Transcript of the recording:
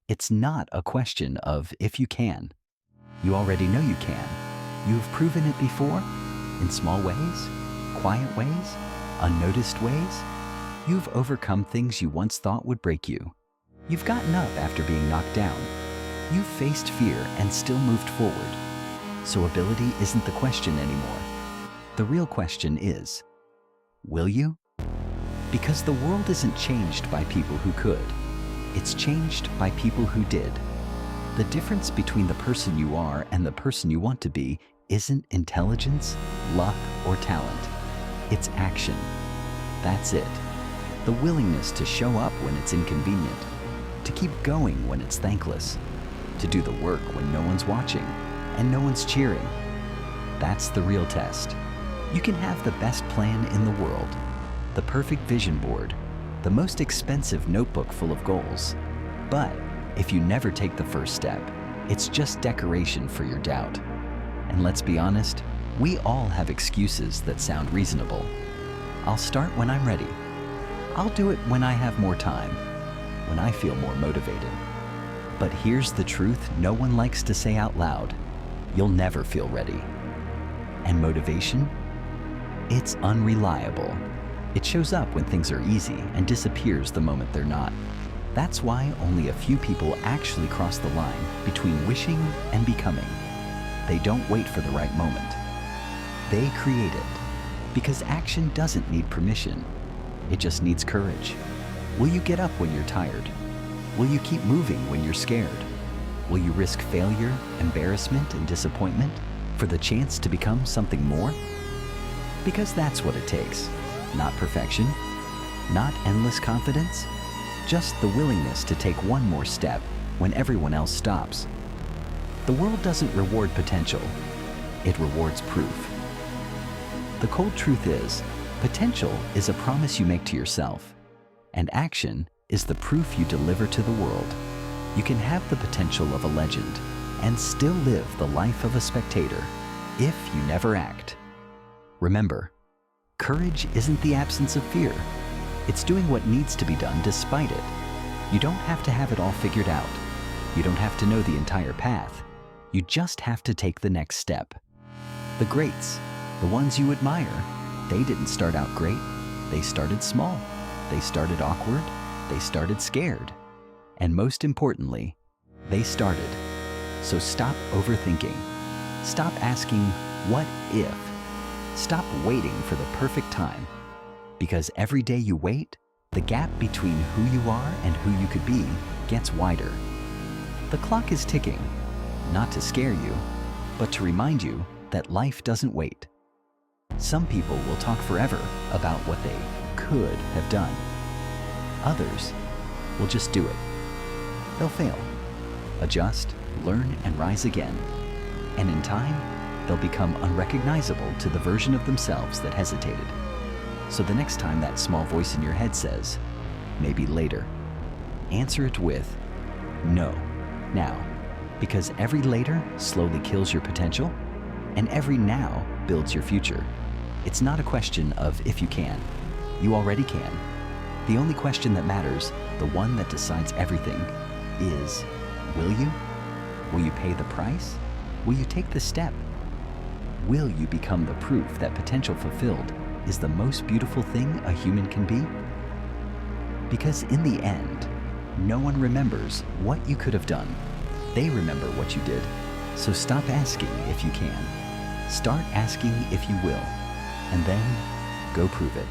It's not a question of if you can. You already know you can. You've proven it before, in small ways, quiet ways, unnoticed ways. You've overcome things you once thought would break you. You've gotten up after being knocked down. You've faced fear and still moved forward. So ability isn't the question anymore. The real question is, will you? Because the world isn't changed by people who could. It's changed by people who did. The difference between the person you are and the person you want to be isn't intelligence, luck, or talent. It's action. That's it. The willingness to show up when it's inconvenient, to keep going when it's thankless, to do the work when no one's watching and no one's cheering. That's the real test. You can have the best plan in the world, the perfect vision board, the most expensive notebook full of goals. But if you never take the first step, it's just decoration for your doubt. And let's be honest, we all have excuses that sound reasonable. I'll start when I'm ready. I'll do it when I have more time, when I feel more motivated. But here's the truth no one likes to say out loud. You'll never feel ready. And motivation? It's unreliable. It shows up when things are easy and disappears the moment they're not. That's why only a few people actually cross the line between wishing and becoming. They don't wait for the right moment. They create it. Because action doesn't need permission. It just needs courage. Will you get up when you're tired? Will you keep moving when you're scared? Will you risk failure, embarrassment, and disappointment for the chance to become something more? Because that's what it takes. Not perfection, not endless confidence, just the willingness to take one more step when everyone else stops. The world doesn't reward potential, it rewards proof. The cold truth is, potential is a promise you make to yourself, and action is the proof you deliver to the world. You can have the potential of a legend and still live the life of a spectator if you never act. Remember, courage isn't the absence of fear. It's doing what needs to be done despite it. You don't have to have it all figured out. You don't have to know the entire path. You just have to take the next step. The greats, the ones you admire, they didn't start out great. They started small. They started awkward. They started scared. And most importantly, they started. So stop overthinking. Stop asking, what if? Stop waiting for the perfect time. Because every day you wait, the gap between who you are and who you could be gets wider. The clock is ticking, not to scare you, but to remind you that life doesn't wait. Some people will talk forever about what they could have done. Others will just do it. They'll fail, adjust, learn, and rise again. And in time, they'll become unrecognizable to the version of themselves that hesitated. So the next time that small voice in your head says, maybe later, answer it with, no, now. Because every later slowly kills your potential, and every now builds your future. It's not a question of if you can. You already can. The only question that matters, the one that decides everything, is, will you? Will you pay the price? Will you take the step? Will you become the proof that potential fulfilled is the most beautiful thing a human can be? Because in the end, no one remembers what you could have done. They remember what you did. So stop asking if you can. Start asking if you will. And then go prove it.